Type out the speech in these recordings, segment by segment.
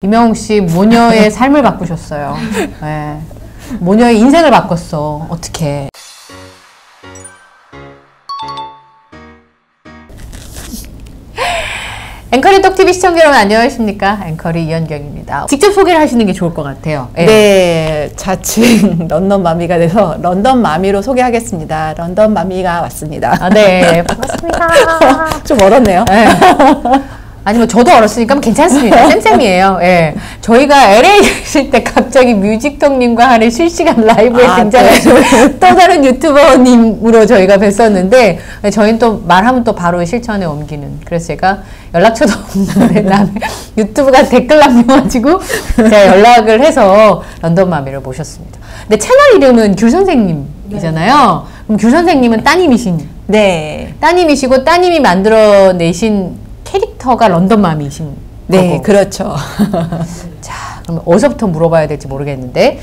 이명웅 씨 모녀의 삶을 바꾸셨어요. 네. 모녀의 인생을 바꿨어. 어떡해. 앵커리 똑TV 시청자 여러분 안녕하십니까. 앵커리 이현경입니다. 직접 소개를 하시는 게 좋을 것 같아요. 네, 네 자칭 런던 마미가 돼서 런던 마미로 소개하겠습니다. 런던 마미가 왔습니다. 아, 네, 반갑습니다. 좀 얼었네요. 네. 아니 뭐 저도 어렸으니까 괜찮습니다. 쌤쌤이에요. 예. 저희가 LA 계실 때 갑자기 뮤직톡님과 하는 실시간 라이브에 등장하신 네. 또 다른 유튜버님으로 저희가 뵀었는데 저희는 또 말하면 또 바로 실천에 옮기는. 그래서 제가 연락처도 없는데 나는 유튜브가 댓글 남겨가지고 제가 연락을 해서 런던마미를 모셨습니다. 근데 채널 이름은 귤 선생님이잖아요. 네. 그럼 귤 선생님은 따님이신? 네. 따님이시고 따님이 만들어내신 캐릭터가 런던맘이신 네, 거고. 그렇죠. 자, 그럼 어디서부터 물어봐야 될지 모르겠는데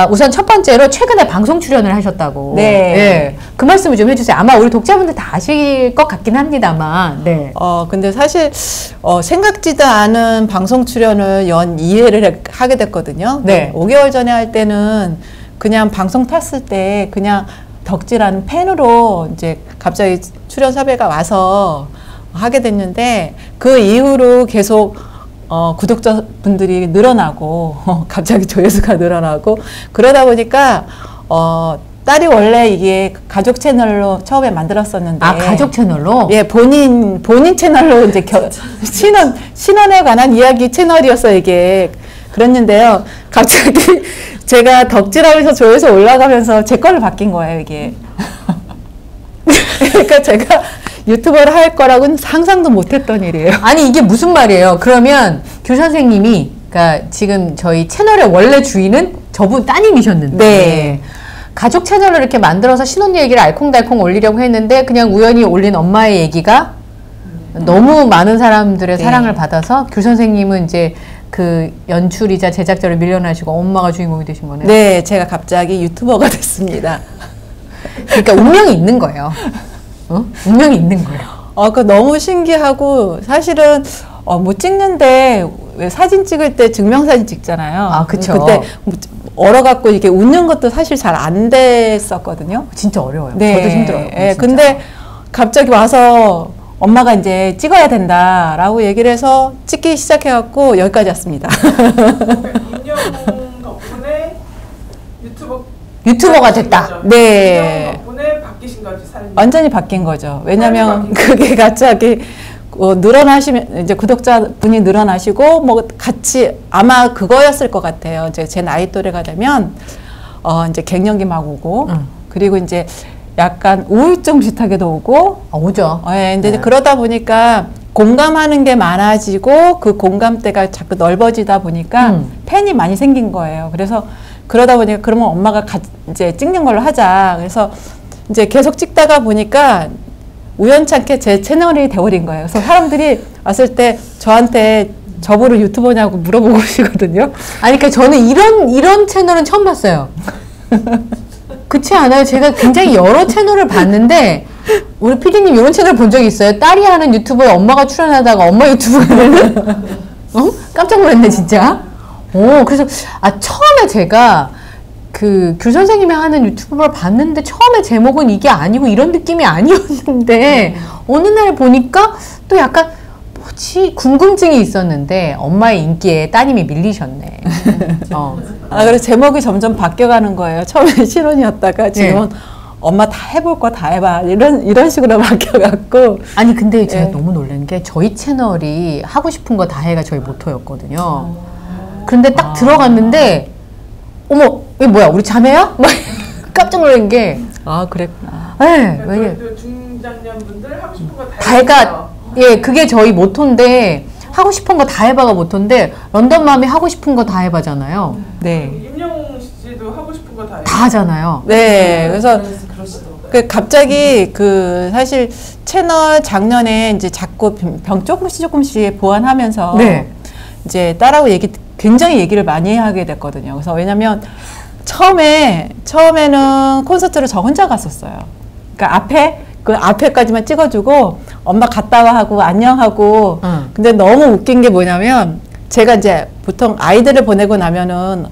우선 첫 번째로 최근에 방송 출연을 하셨다고. 네. 네. 그 말씀을 좀 해주세요. 아마 우리 독자분들 다 아실 것 같긴 합니다만. 네. 근데 사실 생각지도 않은 방송 출연을 연 2회를 하게 됐거든요. 네. 5개월 전에 할 때는 그냥 방송 탔을 때 그냥 덕질하는 팬으로 이제 갑자기 출연 섭외가 와서 하게 됐는데 그 이후로 계속 구독자분들이 늘어나고 갑자기 조회수가 늘어나고 그러다 보니까 딸이 원래 이게 가족 채널로 처음에 만들었었는데 가족 채널로? 예, 본인 채널로 이제 신혼에 관한 이야기 채널이었어요, 이게. 그랬는데요. 갑자기 제가 덕질하면서 조회수 올라가면서 제 걸로 바뀐 거예요, 이게. 그러니까 제가 유튜버를 할 거라고는 상상도 못했던 일이에요. 아니 이게 무슨 말이에요? 그러면 귤 선생님이 그러니까 지금 저희 채널의 원래 주인은 저분 따님이셨는데 네. 가족 채널을 이렇게 만들어서 신혼 얘기를 알콩달콩 올리려고 했는데 그냥 우연히 올린 엄마의 얘기가 너무 많은 사람들의 네. 사랑을 받아서 귤 선생님은 이제 그 연출이자 제작자를 밀려나시고 엄마가 주인공이 되신 거네요. 네, 제가 갑자기 유튜버가 됐습니다. 그러니까 운명이 있는 거예요. 운명이 있는 거예요. 그 너무 신기하고 사실은 뭐 찍는데 왜 사진 찍을 때 증명사진 찍잖아요. 아, 그쵸. 그때 얼어갖고 이렇게 웃는 것도 사실 잘 안 됐었거든요. 진짜 어려워요. 네. 저도 힘들어요. 네. 근데 갑자기 와서 엄마가 이제 찍어야 된다라고 얘기를 해서 찍기 시작해갖고 여기까지 왔습니다. 임영웅 덕분에 유튜버가 됐다. 네. 덕분에 바뀌신 거지, 삶이. 완전히 바뀐 거죠. 왜냐면 그게 갑자기 늘어나시면 이제 구독자분이 늘어나시고 뭐 같이 아마 그거였을 것 같아요. 이제 제 나이 또래가 되면 이제 갱년기 막 오고 그리고 이제 약간 우울증 비슷하게도 오고 오죠. 네, 근데 네. 그러다 보니까 공감하는 게 많아지고 그 공감대가 자꾸 넓어지다 보니까 팬이 많이 생긴 거예요. 그래서 그러다 보니까 그러면 엄마가 이제 찍는 걸로 하자. 그래서 이제 계속 찍다가 보니까 우연찮게 제 채널이 돼버린 거예요. 그래서 사람들이 왔을 때 저한테 저보러 유튜버냐고 물어보고 오시거든요. 아니, 그러니까 저는 이런 채널은 처음 봤어요. 그렇지 않아요? 제가 굉장히 여러 채널을 봤는데 우리 PD님 이런 채널 본 적이 있어요? 딸이 하는 유튜브에 엄마가 출연하다가 엄마 유튜브가 되는? 깜짝 놀랐네 진짜. 그래서 처음에 제가 그 귤 선생님이 하는 유튜브를 봤는데 처음에 제목은 이게 아니고 이런 느낌이 아니었는데 어느 날 보니까 또 약간 뭐지 궁금증이 있었는데 엄마의 인기에 따님이 밀리셨네. 그래서 제목이 점점 바뀌어가는 거예요. 처음에 신혼이었다가 지금은 네. 엄마 다 해볼 거 다 해봐 이런 식으로 바뀌어갖고. 아니 근데 제가 네. 너무 놀란 게 저희 채널이 하고 싶은 거 다 해가 저희 모토였거든요. 그런데 딱 들어갔는데 어머 이게 뭐야 우리 자매야? 막 깜짝 놀란 게 그랬구나. 네, 그 중장년분들 하고 싶은 거 다 해가 예 그게 저희 모토인데 하고 싶은 거 다 해봐가 모토인데 런던맘이 하고 싶은 거 다 해봐잖아요. 네. 임영웅 씨도 하고 싶은 거 다 해요. 다 하잖아요. 네. 그래서 그러시더라고요. 갑자기 사실 채널 작년에 이제 자꾸 병 조금씩 보완하면서 네. 이제 딸하고 굉장히 얘기를 많이 하게 됐거든요. 그래서 왜냐면 처음에는 콘서트를 저 혼자 갔었어요. 그러니까 그 앞에까지만 찍어주고 엄마 갔다 와 하고 안녕하고. 근데 너무 웃긴 게 뭐냐면 제가 이제 보통 아이들을 보내고 나면은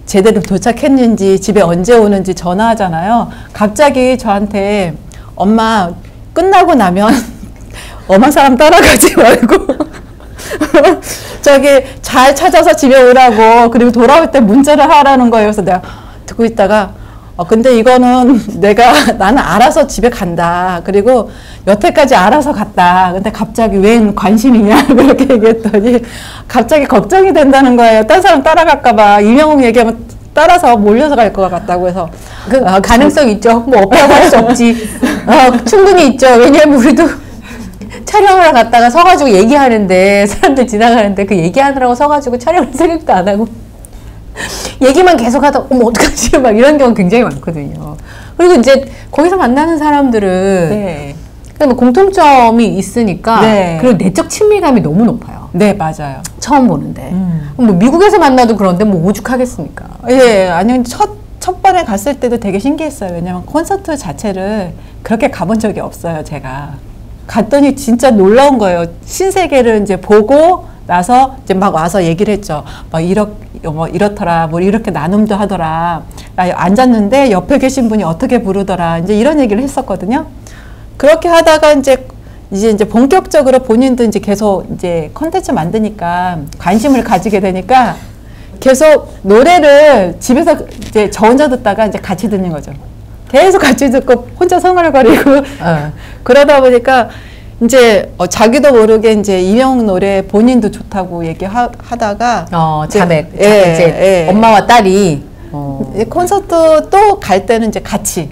제대로 도착했는지 집에 언제 오는지 전화하잖아요. 갑자기 저한테 엄마 끝나고 나면 엄한 사람 따라가지 말고 저기 잘 찾아서 집에 오라고 그리고 돌아올 때 문자를 하라는 거예요. 그래서 내가 듣고 있다가 근데 이거는 나는 알아서 집에 간다. 그리고 여태까지 알아서 갔다. 근데 갑자기 웬 관심이냐 그렇게 얘기했더니 갑자기 걱정이 된다는 거예요. 딴 사람 따라갈까봐 이명웅 얘기하면 따라서 몰려서 갈 것 같다고 해서 가능성 있죠. 뭐 없다고 할 수 없지. 충분히 있죠. 왜냐하면 우리도 촬영을 갔다가 서가지고 얘기하는데 사람들 지나가는데 그 얘기하느라고 서가지고 촬영을 생각도 안 하고 얘기만 계속 하다 어머 어떡하지 막 이런 경우 굉장히 많거든요. 그리고 이제 거기서 만나는 사람들은 네. 뭐 공통점이 있으니까 네. 그리고 내적 친밀감이 너무 높아요. 네, 맞아요. 처음 보는데 뭐 미국에서 만나도 그런데 뭐 오죽하겠습니까? 예, 아니 첫 번에 갔을 때도 되게 신기했어요. 왜냐면 콘서트 자체를 그렇게 가본 적이 없어요, 제가. 갔더니 진짜 놀라운 거예요. 신세계를 이제 보고 나서 이제 막 와서 얘기를 했죠. 막 이렇더라, 뭐 이렇게 나눔도 하더라. 앉았는데 옆에 계신 분이 어떻게 부르더라. 이제 이런 얘기를 했었거든요. 그렇게 하다가 이제 본격적으로 본인도 이제 계속 이제 컨텐츠 만드니까 관심을 가지게 되니까 계속 노래를 집에서 이제 저 혼자 듣다가 이제 같이 듣는 거죠. 계속 같이 듣고 혼자 성얼거리고 그러다 보니까 이제 자기도 모르게 이제 이명웅 노래 본인도 좋다고 얘기하다가 자매 이제 엄마와 딸이 콘서트 또 갈 때는 이제 같이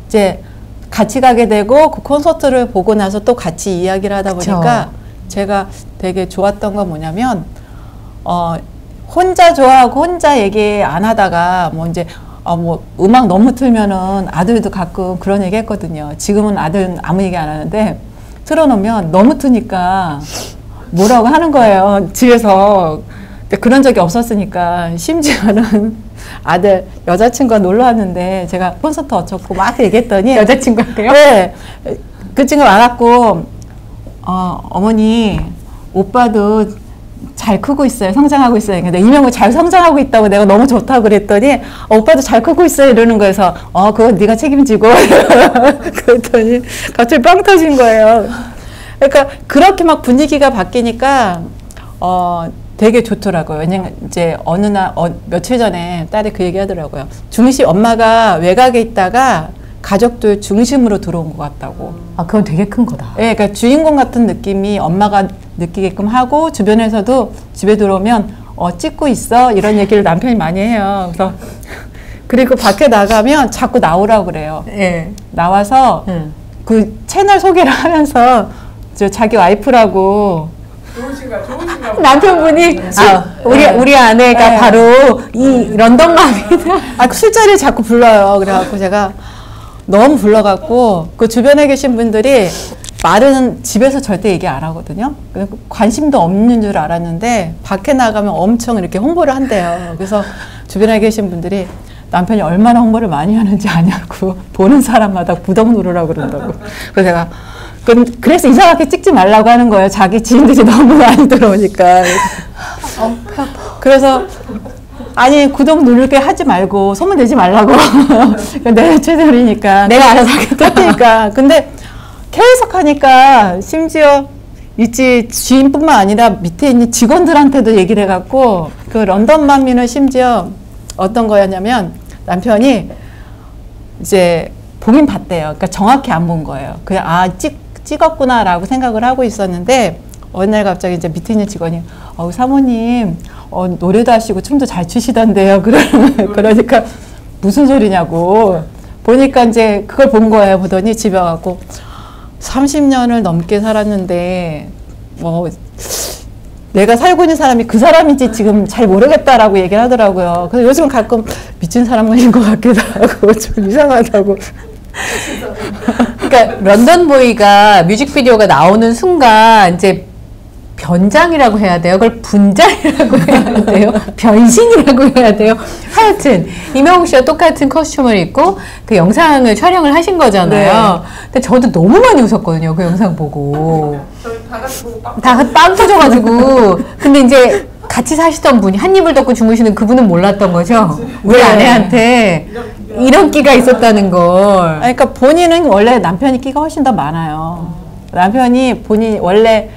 이제 같이 가게 되고 그 콘서트를 보고 나서 또 같이 이야기를 하다 보니까 제가 되게 좋았던 건 뭐냐면 혼자 좋아하고 혼자 얘기 안 하다가 뭐 이제 뭐 음악 너무 틀면은 아들도 가끔 그런 얘기 했거든요. 지금은 아들은 아무 얘기 안 하는데 틀어놓으면 너무 트니까 뭐라고 하는 거예요. 집에서. 그런 적이 없었으니까 심지어는 아들 여자친구가 놀러 왔는데 제가 콘서트 어쩌고 막 얘기했더니 여자친구한테요? 네. 그 친구가 와갖고 어머니 오빠도 잘 크고 있어요. 성장하고 있어요. 근데 이명우 잘 성장하고 있다고 내가 너무 좋다고 그랬더니 오빠도 잘 크고 있어요. 이러는 거에서 그건 네가 책임지고 그랬더니 갑자기 빵 터진 거예요. 그러니까 그렇게 막 분위기가 바뀌니까 되게 좋더라고요. 왜냐면 이제 어느 날 며칠 전에 딸이 그 얘기 하더라고요. 엄마가 외곽에 있다가 가족들 중심으로 들어온 것 같다고. 그건 되게 큰 거다. 네, 그러니까 주인공 같은 느낌이 엄마가 느끼게끔 하고 주변에서도 집에 들어오면 찍고 있어 이런 얘기를 남편이 많이 해요. 그래서 그리고 밖에 나가면 자꾸 나오라고 그래요. 네. 나와서 그 채널 소개를 하면서 자기 와이프라고. 좋으신가 보다. 남편분이 우리 아내가 바로 이 런던맘이다. 술자리를 자꾸 불러요. 그래갖고 제가 너무 불러갖고 그 주변에 계신 분들이 말은 집에서 절대 얘기 안 하거든요. 관심도 없는 줄 알았는데 밖에 나가면 엄청 이렇게 홍보를 한대요. 그래서 주변에 계신 분들이 남편이 얼마나 홍보를 많이 하는지 아냐고 보는 사람마다 구독 누르라고 그런다고. 그래서 제가 그래서 이상하게 찍지 말라고 하는 거예요. 자기 지인들이 너무 많이 들어오니까. 그래서 아니 구독 누르게 하지 말고 소문내지 말라고. 내 채널이니까 내가 알아서 하겠다. 근데 계속 하니까 심지어 지인뿐만 아니라 밑에 있는 직원들한테도 얘기를 해갖고 그 런던맘미는 심지어 어떤 거였냐면 남편이 이제 보긴 봤대요. 그러니까 정확히 안 본 거예요. 그냥 찍었구나라고 생각을 하고 있었는데 어느 날 갑자기 이제 밑에 있는 직원이 사모님 노래도 하시고 춤도 잘 추시던데요. 그러니까 무슨 소리냐고 보니까 이제 그걸 본 거예요. 보더니 집에 와갖고 30년을 넘게 살았는데 뭐 내가 살고 있는 사람이 그 사람인지 지금 잘 모르겠다라고 얘기를 하더라고요. 그래서 요즘은 가끔 미친 사람인 것 같기도 하고 좀 이상하다고. 그러니까 런던보이가 뮤직비디오가 나오는 순간 이제 변장이라고 해야 돼요? 그걸 분장이라고 해야 돼요? 변신이라고 해야 돼요? 하여튼 이명웅 씨와 똑같은 커스튬을 입고 그 영상을 촬영을 하신 거잖아요. 네. 근데 저도 너무 많이 웃었거든요. 그 영상 보고. 저희 다 같이 보고 빵. 다 빵 터져가지고. 근데 이제 같이 사시던 분이 한 입을 덮고 주무시는 그분은 몰랐던 거죠. 우리 아내한테 이런 끼가 있었다는 걸. 그러니까 본인은 원래 남편이 끼가 훨씬 더 많아요. 남편이 본인 원래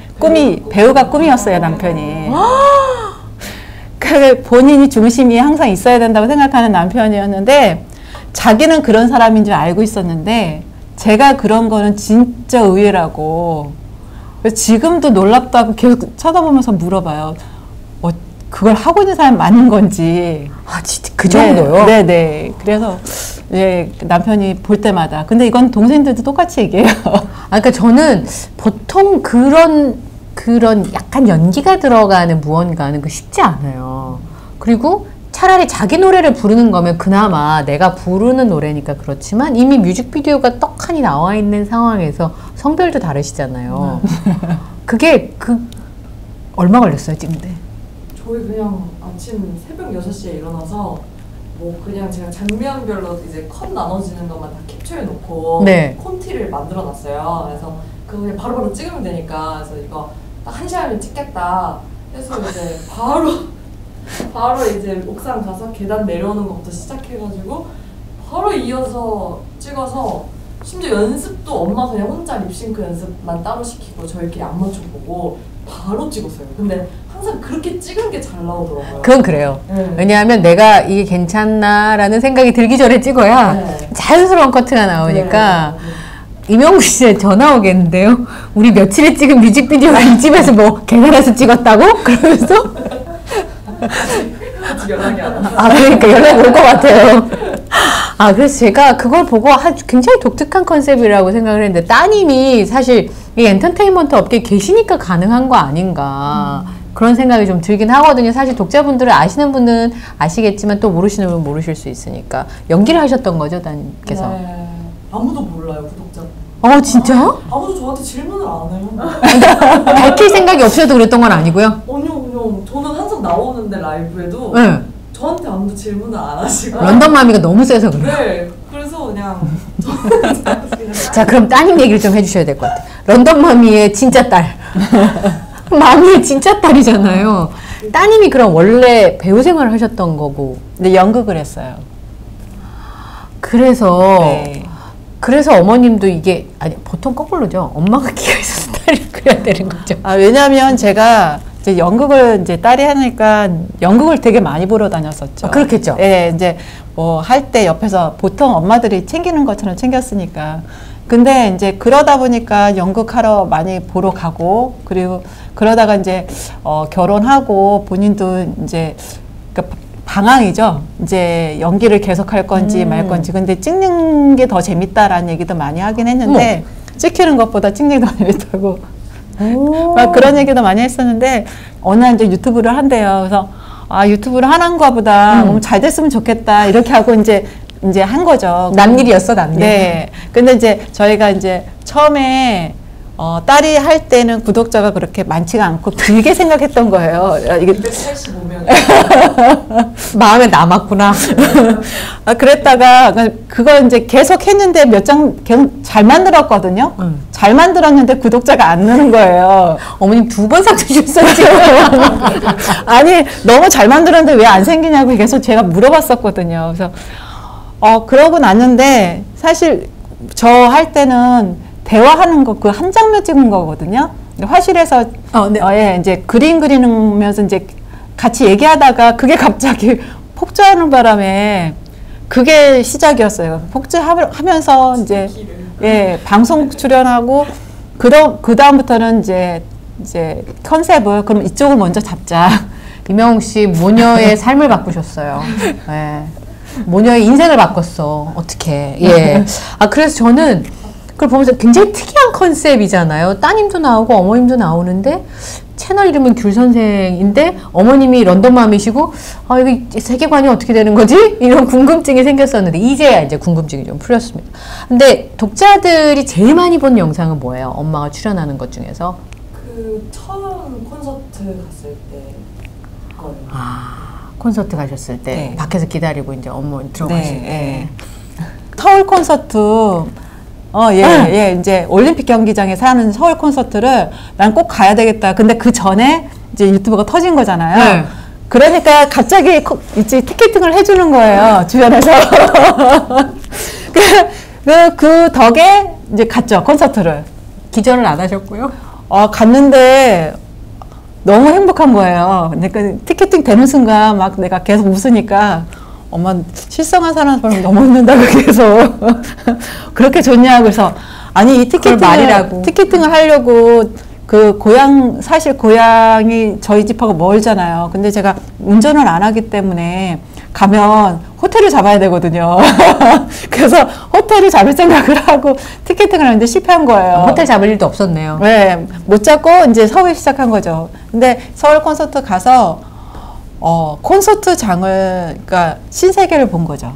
배우가 꿈이었어요, 남편이. 그 본인이 중심이 항상 있어야 된다고 생각하는 남편이었는데 자기는 그런 사람인 줄 알고 있었는데 제가 그런 거는 진짜 의외라고. 그래서 지금도 놀랍다고 계속 쳐다보면서 물어봐요. 그걸 하고 있는 사람이 많은 건지. 아, 진짜 그 정도요? 네네. 그래서 남편이 볼 때마다. 근데 이건 동생들도 똑같이 얘기해요. 그러니까 저는 보통 그런 약간 연기가 들어가는 무언가는 쉽지 않아요. 그리고 차라리 자기 노래를 부르는 거면 그나마 내가 부르는 노래니까 그렇지만 이미 뮤직비디오가 떡하니 나와 있는 상황에서 성별도 다르시잖아요. 그게 얼마 걸렸어요, 찍는데? 저희 그냥 아침 새벽 6시에 일어나서 뭐 그냥 제가 장면별로 이제 컷 나눠지는 것만 다 캡처해 놓고 네. 콘티를 만들어 놨어요. 그래서 그거 그냥 바로바로 찍으면 되니까 그래서 이거 딱 1시간이면 찍겠다 해서 이제 바로 이제 옥상 가서 계단 내려오는 것부터 시작해가지고 바로 이어서 찍어서 심지어 연습도 엄마 그냥 혼자 립싱크 연습만 따로 시키고 저희끼리 안 맞춰보고 바로 찍었어요. 근데 항상 그렇게 찍은 게 잘 나오더라고요. 그건 그래요. 네. 왜냐하면 내가 이게 괜찮나라는 생각이 들기 전에 찍어야 네. 자연스러운 커트가 나오니까. 네. 이명국 씨 전화 오겠는데요? 우리 며칠에 찍은 뮤직비디오가 이 집에서 뭐 계단에서 찍었다고? 그러면서 아직 연락이 안 왔어요. 그러니까 연락 올 것 같아요. 그래서 제가 그걸 보고 굉장히 독특한 컨셉이라고 생각을 했는데 따님이 사실 이 엔터테인먼트 업계에 계시니까 가능한 거 아닌가 그런 생각이 좀 들긴 하거든요. 사실 독자분들을 아시는 분은 아시겠지만 또 모르시는 분은 모르실 수 있으니까. 연기를 하셨던 거죠, 따님께서? 네. 아무도 몰라요, 구독자. 진짜요? 아무도 저한테 질문을 안 해요. 밝힐 생각이 없어도 그랬던 건 아니고요? 아니요. 저는 항상 나오는데 라이브에도 네. 저한테 아무도 질문을 안 하시고. 런던 마미가 너무 세서 그래요. 네. 그래서 그냥 자, 그럼 따님 얘기를 좀 해주셔야 될 것 같아요. 런던 마미의 진짜 딸. 마미의 진짜 딸이잖아요. 따님이 그럼 원래 배우 생활을 하셨던 거고. 근데 연극을 했어요. 그래서 네. 그래서 어머님도 이게 보통 거꾸로죠. 엄마가 끼가 있어서 딸이 그래야 되는 거죠. 왜냐하면 제가 이제 연극을 이제 딸이 하니까 연극을 되게 많이 보러 다녔었죠. 그렇겠죠. 예, 이제 뭐 할 때 옆에서 보통 엄마들이 챙기는 것처럼 챙겼으니까. 근데 이제 그러다 보니까 연극하러 많이 보러 가고 그리고 그러다가 이제 결혼하고 본인도 이제 그러니까 방황이죠. 이제 연기를 계속할 건지 말 건지. 근데 찍는 게 더 재밌다라는 얘기도 많이 하긴 했는데 찍히는 것보다 찍는 게 더 재밌다고 막 그런 얘기도 많이 했었는데 어느 날 이제 유튜브를 한대요. 그래서 유튜브를 하는가 보다 잘 됐으면 좋겠다 이렇게 하고 이제 한 거죠. 남일이었어, 남일. 네. 근데 이제 저희가 이제 처음에 딸이 할 때는 구독자가 그렇게 많지가 않고 길게 생각했던 거예요. 이게 285명. 마음에 남았구나. 그랬다가 그걸 이제 계속 했는데 몇 장 계속 잘 만들었거든요. 잘 만들었는데 구독자가 안 느는 거예요. 어머님 2번 상처 주셨어요. 아니 너무 잘 만들었는데 왜 안 생기냐고 계속 제가 물어봤었거든요. 그래서 그러고 났는데 사실 저 할 때는 대화하는 거 그 한 장면 찍은 거거든요. 화실에서 네. 이제 그림 그리면서 이제 같이 얘기하다가 그게 갑자기 폭주하는 바람에 그게 시작이었어요. 폭주하면서 이제 방송 출연하고 그 다음부터는 이제 컨셉을 그럼 이쪽을 먼저 잡자. 이명웅 씨 모녀의 삶을 바꾸셨어요. 네. 모녀의 인생을 바꿨어. 어떻게? 예. 그래서 저는 그걸 보면서 굉장히 특이한 컨셉이잖아요. 따님도 나오고 어머님도 나오는데 채널 이름은 귤 선생인데 어머님이 런던맘이시고 이거 세계관이 어떻게 되는 거지? 이런 궁금증이 생겼었는데 이제야 이제 궁금증이 좀 풀렸습니다. 근데 독자들이 제일 많이 본 영상은 뭐예요? 엄마가 출연하는 것 중에서? 그 처음 콘서트 갔을 때 거예요. 콘서트 가셨을 때 네. 밖에서 기다리고 이제 어머니 들어가실 때. 서울 콘서트 예, 이제 올림픽 경기장에서 하는 서울 콘서트를 난 꼭 가야 되겠다. 근데 그 전에 이제 유튜브가 터진 거잖아요. 네. 그러니까 갑자기 이제 티켓팅을 해주는 거예요. 주변에서. 그 덕에 이제 갔죠, 콘서트를. 기절을 안 하셨고요. 갔는데 너무 행복한 거예요. 그러니까 티켓팅 되는 순간 막 내가 계속 웃으니까 엄마 실성한 사람처럼 너무 웃는다고 계속 그렇게 좋냐 그래서 아니 이 티켓팅을 하려고 사실 고향이 저희 집하고 멀잖아요. 근데 제가 운전을 안 하기 때문에 가면 호텔을 잡아야 되거든요. 그래서 호텔을 잡을 생각을 하고 티켓팅을 하는데 실패한 거예요. 호텔 잡을 일도 없었네요. 네, 못 잡고 이제 서울 시작한 거죠. 근데 서울 콘서트 가서 콘서트장을 그러니까 신세계를 본 거죠.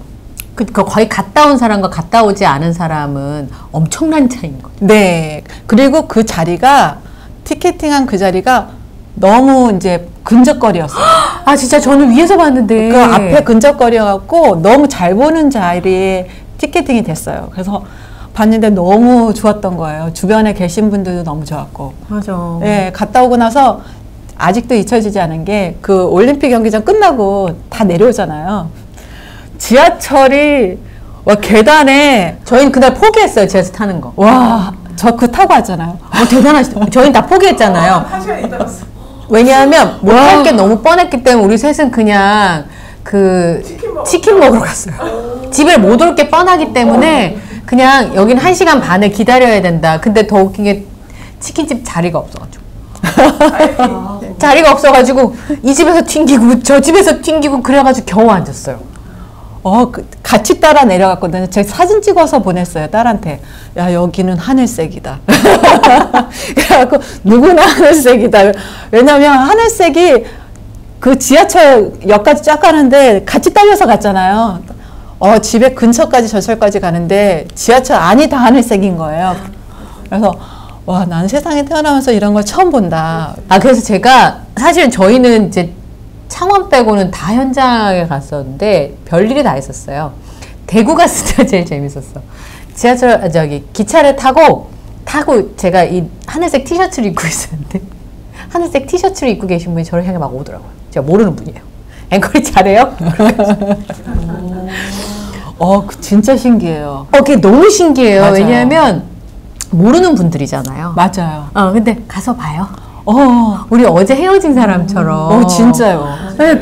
그 거의 갔다 온 사람과 갔다 오지 않은 사람은 엄청난 차이인 거죠. 네. 그리고 그 자리가 티켓팅한 그 자리가 너무 이제 근접거리였어요. 아 진짜 저는 위에서 봤는데 그 앞에 근접거리여갖고 너무 잘 보는 자리에 티켓팅이 됐어요. 그래서 봤는데 너무 좋았던 거예요. 주변에 계신 분들도 너무 좋았고. 맞아. 네, 갔다 오고 나서 아직도 잊혀지지 않은 게 그 올림픽 경기장 끝나고 다 내려오잖아요. 지하철이 계단에 저희는 그날 포기했어요. 지하철 타는 거. 와, 저 그 타고 왔잖아요. 대단하시다. 저희는 다 포기했잖아요. 1시간 있다 갔어. 왜냐하면 못할 게 너무 뻔했기 때문에 우리 셋은 그냥 치킨 먹으러 갔어요. 집에 못 올 게 뻔하기 때문에 그냥 여긴 1시간 반을 기다려야 된다. 근데 더 웃긴 게 치킨집 자리가 없어가지고. 자리가 없어가지고 이 집에서 튕기고 저 집에서 튕기고 그래가지고 겨우 앉았어요. 같이 따라 내려갔거든요. 제가 사진 찍어서 보냈어요, 딸한테. 야, 여기는 하늘색이다. 그래갖고, 누구나 하늘색이다. 왜냐면 하늘색이 그 지하철역까지 쫙 가는데 같이 딸려서 갔잖아요. 집에 근처까지 전철까지 가는데 지하철 안이 다 하늘색인 거예요. 그래서, 와, 난 세상에 태어나면서 이런 걸 처음 본다. 그래서 제가, 사실 저희는 이제 창원 빼고는 다 현장에 갔었는데 별일이 다 있었어요. 대구 갔을 때 제일 재밌었어. 기차를 타고 제가 이 하늘색 티셔츠를 입고 있었는데 하늘색 티셔츠를 입고 계신 분이 저를 향해 막 오더라고요. 제가 모르는 분이에요. 앵콜이 잘해요? 진짜 신기해요. 그게 너무 신기해요. 맞아요. 왜냐하면 모르는 분들이잖아요. 맞아요. 근데 가서 봐요. 우리 어제 헤어진 사람처럼. 진짜요. 네,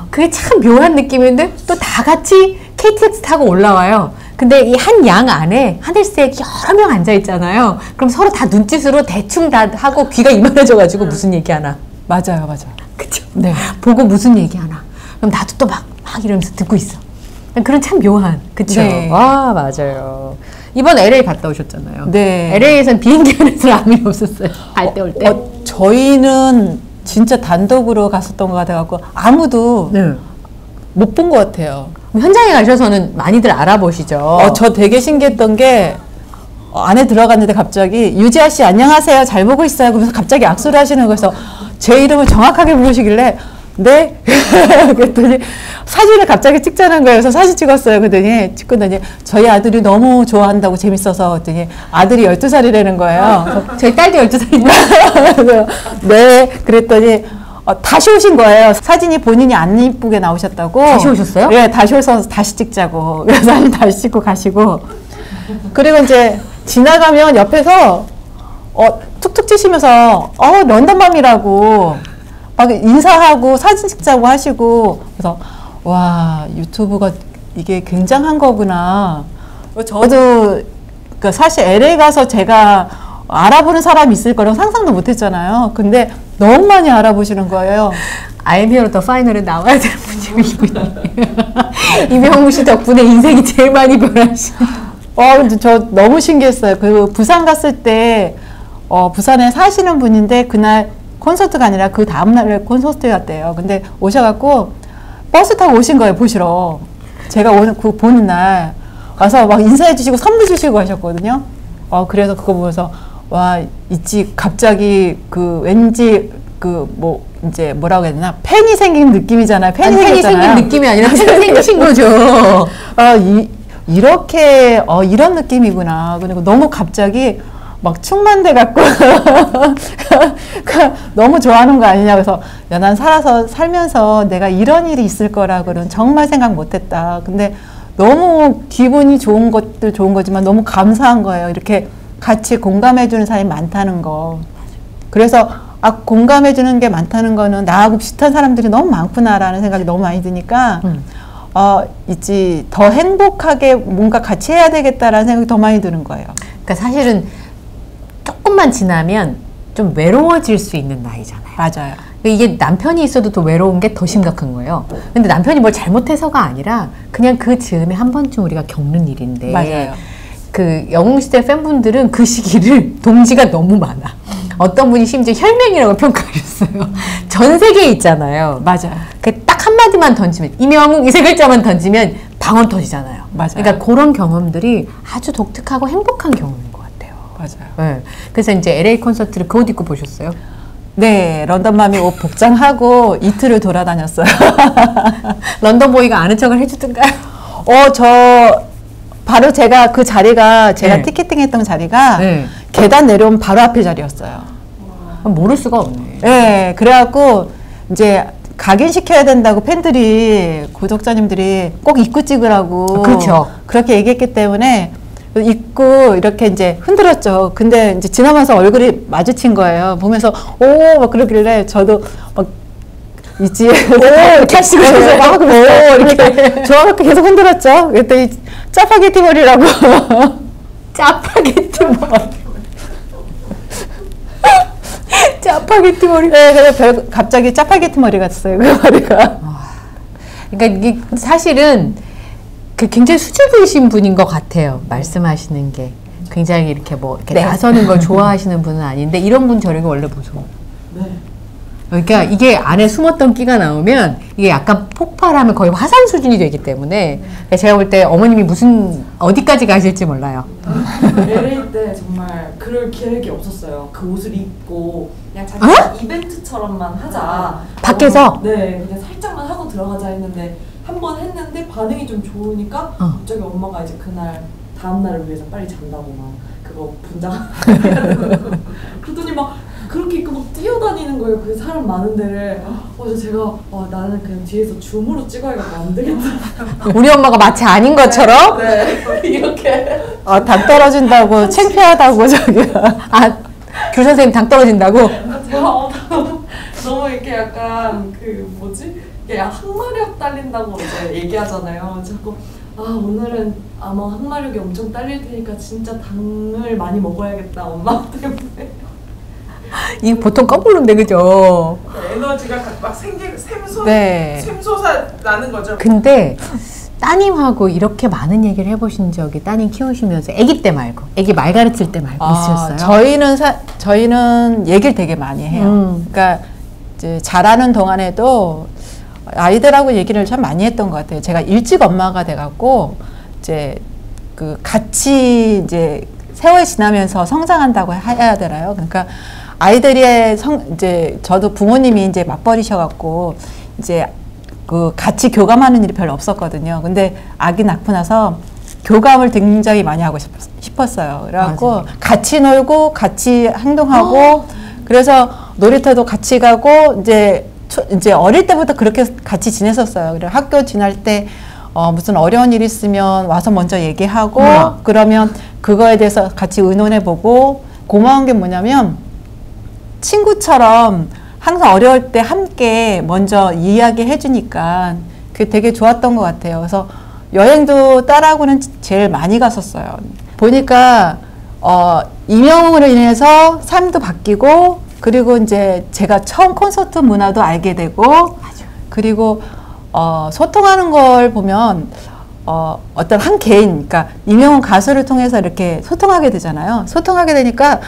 그게 참 묘한 느낌인데 또 다 같이 KTX 타고 올라와요. 근데 이 한 양 안에 하늘색 여러 명 앉아 있잖아요. 그럼 서로 다 눈짓으로 대충 다 하고 귀가 이만해져가지고 무슨 얘기 하나. 맞아요. 그쵸? 네. 보고 무슨 얘기 하나. 그럼 나도 또 막 이러면서 듣고 있어. 그런 참 묘한. 그쵸? 네. 와, 맞아요. 이번 LA 갔다 오셨잖아요. 네. LA에선 비행기 안에서 아무 일 없었어요. 갈 때 올 때. 저희는 진짜 단독으로 갔었던 것 같아갖고 아무도 못 본 것 같아요. 현장에 가셔서는 많이들 알아보시죠. 저 되게 신기했던 게 안에 들어갔는데 갑자기 유지아 씨 안녕하세요. 잘 보고 있어요. 그러면서 갑자기 악수를 하시는 거에서 제 이름을 정확하게 부르시길래 네? 그랬더니 사진을 갑자기 찍자는 거예요. 그래서 사진 찍었어요. 찍더니 저희 아들이 너무 좋아한다고 재밌어서 그랬더니 아들이 12살이라는 거예요. 저희 딸도 12살인데. 네. 그랬더니 다시 오신 거예요. 사진이 본인이 안 이쁘게 나오셨다고. 다시 오셨어요? 네. 다시 오셔서 다시 찍자고. 그래서 사진 다시 찍고 가시고. 그리고 이제 지나가면 옆에서 툭툭 치시면서 런던맘이라고 막 인사하고 사진 찍자고 하시고 그래서 와 유튜브가 이게 굉장한 거구나. 저도 사실 LA 가서 제가 알아보는 사람이 있을 거라고 상상도 못했잖아요. 근데 너무 많이 알아보시는 거예요. I am here the final에 나와야 되는 분이고 이분이 이명우 씨 덕분에 인생이 제일 많이 변하신. 근데 저 너무 신기했어요. 그 부산 갔을 때 부산에 사시는 분인데 그날 콘서트가 아니라 그 다음날 콘서트였대요. 근데 오셔갖고 버스 타고 오신 거예요, 보시러. 제가 보는 날 와서 막 인사해 주시고 선물 주시고 하셨거든요. 그래서 그거 보면서 와, 있지 갑자기 왠지 이제 뭐라고 해야 되나 팬이 생긴 느낌이잖아요. 팬이 생긴 느낌이 아니라 팬이 생기신 거죠. 이렇게 이런 느낌이구나. 그리고 너무 갑자기 막 충만돼 갖고 너무 좋아하는 거 아니냐. 그래서 야, 난 살면서 내가 이런 일이 있을 거라고는 정말 생각 못했다. 근데 너무 기분이 좋은 것도 좋은 거지만 너무 감사한 거예요. 이렇게 같이 공감해 주는 사람이 많다는 거. 그래서 공감해 주는 게 많다는 거는 나하고 비슷한 사람들이 너무 많구나라는 생각이 너무 많이 드니까 있지 더 행복하게 뭔가 같이 해야 되겠다라는 생각이 더 많이 드는 거예요. 그러니까 사실은 조금만 지나면 좀 외로워질 수 있는 나이잖아요. 맞아요. 이게 남편이 있어도 더 외로운 게 더 심각한 거예요. 근데 남편이 뭘 잘못해서가 아니라 그냥 그 즈음에 한 번쯤 우리가 겪는 일인데. 맞아요. 그 영웅시대 팬분들은 그 시기를 동지가 너무 많아. 어떤 분이 심지어 혈맹이라고 평가하셨어요. 전 세계에 있잖아요. 맞아요. 그 딱 한마디만 던지면, 이명웅 이 세 글자만 던지면 방언 터지잖아요. 맞아요. 그러니까 그런 경험들이 아주 독특하고 행복한 경험인 것 같아요. 맞아요. 네. 그래서 이제 LA 콘서트를 그 옷 입고 보셨어요? 네, 런던맘이 옷 복장하고 이틀을 돌아다녔어요. 런던 보이가 아는 척을 해주던가요? 바로 제가 그 자리가 제가 네. 티켓팅했던 자리가 네. 계단 내려오면 바로 앞에 자리였어요. 모를 수가 없네. 네, 그래갖고 이제 각인시켜야 된다고 팬들이 구독자님들이 꼭 입고 찍으라고 그렇죠. 그렇게 얘기했기 때문에 입고 이렇게 이제 흔들었죠. 근데 이제 지나면서 얼굴이 마주친 거예요. 보면서 오 막 그러길래 저도 막 있지 오 이렇게 하시고 막 오 이렇게 좋아갖고 계속 흔들었죠. 그랬더니 짜파게티 머리라고 짜파게티 머리. 짜파게티 머리. 네, 그래서 갑자기 짜파게티 머리 같았어요. 그 머리가. 그러니까 이게 사실은 그 굉장히 수줍으신 분인 것 같아요. 말씀하시는 게 굉장히 이렇게 뭐 이렇게 네. 나서는 걸 좋아하시는 분은 아닌데 이런 분 저력이 원래 무서워. 네. 그러니까 이게 안에 숨었던 끼가 나오면 이게 약간 폭발하면 거의 화산 수준이 되기 때문에 그러니까 제가 볼 때 어머님이 어디까지 가실지 몰라요. LA 때 정말 그럴 계획이 없었어요. 그 옷을 입고 그냥 자기 이벤트처럼만 하자. 밖에서? 네, 그냥 살짝만 하고 들어가자 했는데 한 번 했는데 반응이 좀 좋으니까 갑자기 엄마가 이제 그날 다음 날을 위해서 빨리 잔다고 막 그거 분장. 그러더니 막 그렇게 입고 막 뛰어다니는 거예요. 그 사람 많은 데를. 그래서 제가 나는 그냥 뒤에서 줌으로 찍어야겠다. 안 되겠다. 우리 엄마가 마치 아닌 것처럼 네. 이렇게. 당 떨어진다고 창피하다고 저기가. 교사 선생님 당 떨어진다고? 제가 너무 이렇게 약간 그 뭐지? 이게 항마력 딸린다고 이제 얘기하잖아요. 자꾸 오늘은 아마 항마력이 엄청 딸릴 테니까 진짜 당을 많이 먹어야겠다 엄마 때문에. 이거 보통 거꾸로인데 그죠? 에너지가 막 네. 샘솟아 나는 거죠. 근데 따님하고 이렇게 많은 얘기를 해보신 적이 따님 키우시면서 아기 때 말고 아기 말 가르칠 때 말고 있으셨어요? 저희는 얘기를 되게 많이 해요. 그러니까 이제 자라는 동안에도 아이들하고 얘기를 참 많이 했던 것 같아요. 제가 일찍 엄마가 돼갖고 이제 그 같이 이제 세월이 지나면서 성장한다고 해야 되나요? 그러니까 아이들이 이제 저도 부모님이 이제 맞벌이셔갖고 이제 그 같이 교감하는 일이 별로 없었거든요. 근데 아기 낳고 나서 교감을 굉장히 많이 하고 싶었어요. 그래갖고 맞아요. 같이 놀고 같이 행동하고 그래서 놀이터도 같이 가고 이제 어릴 때부터 그렇게 같이 지냈었어요. 그리고 학교 지날 때 무슨 어려운 일 있으면 와서 먼저 얘기하고 그러면 그거에 대해서 같이 의논해보고 고마운 게 뭐냐면 친구처럼 항상 어려울 때 함께 먼저 이야기해 주니까 그게 되게 좋았던 것 같아요. 그래서 여행도 딸하고는 제일 많이 갔었어요. 보니까 이명웅으로 인해서 삶도 바뀌고 그리고 이제 제가 처음 콘서트 문화도 알게 되고 그리고 소통하는 걸 보면 어떤 한 개인, 그러니까 이명웅 가수를 통해서 이렇게 소통하게 되잖아요. 소통하게 되니까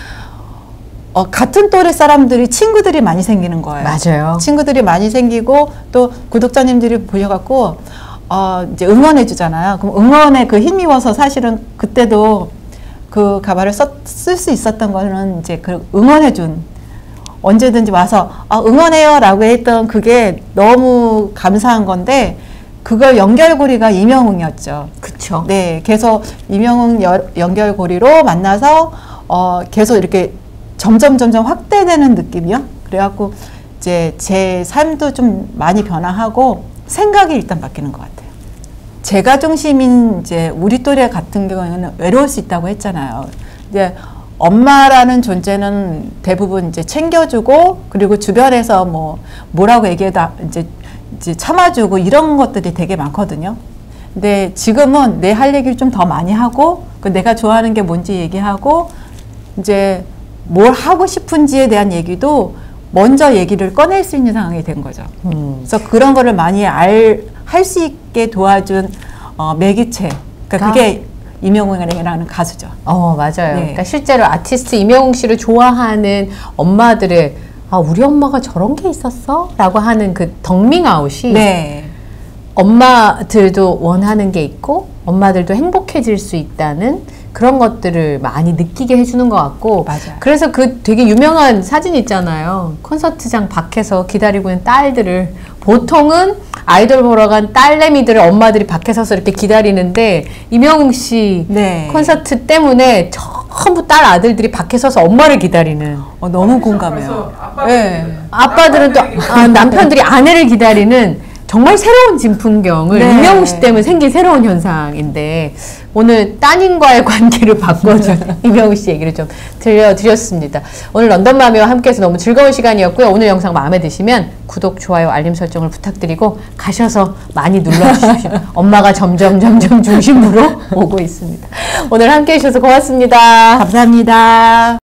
같은 또래 사람들이 친구들이 많이 생기는 거예요. 맞아요. 친구들이 많이 생기고 또 구독자님들이 보셔갖고 이제 응원해 주잖아요. 그럼 응원에 그 힘입어서 사실은 그때도 그 가발을 쓸 수 있었던 거는 이제 그 응원해 준 언제든지 와서 응원해요 라고 했던 그게 너무 감사한 건데 그걸 연결고리가 이명웅이었죠. 그쵸. 네, 계속 이명웅 연결고리로 만나서 계속 이렇게 점점 확대되는 느낌이요. 그래갖고 이제 제 삶도 좀 많이 변화하고 생각이 일단 바뀌는 것 같아요. 제가 중심인 이제 우리 또래 같은 경우에는 외로울 수 있다고 했잖아요. 이제 엄마라는 존재는 대부분 이제 챙겨주고 그리고 주변에서 뭐라고 얘기해도 이제 참아주고 이런 것들이 되게 많거든요. 근데 지금은 내 할 얘기를 좀 더 많이 하고 내가 좋아하는 게 뭔지 얘기하고 이제 뭘 하고 싶은지에 대한 얘기도 먼저 얘기를 꺼낼 수 있는 상황이 된 거죠. 그래서 그런 거를 많이 할 수 있게 도와준 매개체. 그러니까 그게 이명웅이라는 가수죠. 맞아요. 네. 그러니까 실제로 아티스트 이명웅 씨를 좋아하는 엄마들의 우리 엄마가 저런 게 있었어? 라고 하는 그 덕밍아웃이 네. 엄마들도 원하는 게 있고 엄마들도 행복해질 수 있다는 그런 것들을 많이 느끼게 해주는 것 같고 맞아요. 그래서 그 되게 유명한 사진 있잖아요. 콘서트장 밖에서 기다리고 있는 딸들을 보통은 아이돌 보러 간 딸내미들을 엄마들이 밖에 서서 이렇게 기다리는데 이명웅 씨 네. 콘서트 때문에 전부 딸 아들들이 밖에 서서 엄마를 기다리는 너무 공감해요. 네. 아빠들은 또 남편들이 아내를 기다리는 정말 새로운 진풍경을 네. 이명웅 씨 때문에 생긴 새로운 현상인데 오늘 따님과의 관계를 바꿔준 이명웅 씨 얘기를 좀 들려드렸습니다. 오늘 런던마미와 함께해서 너무 즐거운 시간이었고요. 오늘 영상 마음에 드시면 구독, 좋아요, 알림 설정을 부탁드리고 가셔서 많이 눌러주십시오. 엄마가 점점 중심으로 오고 있습니다. 오늘 함께해 주셔서 고맙습니다. 감사합니다.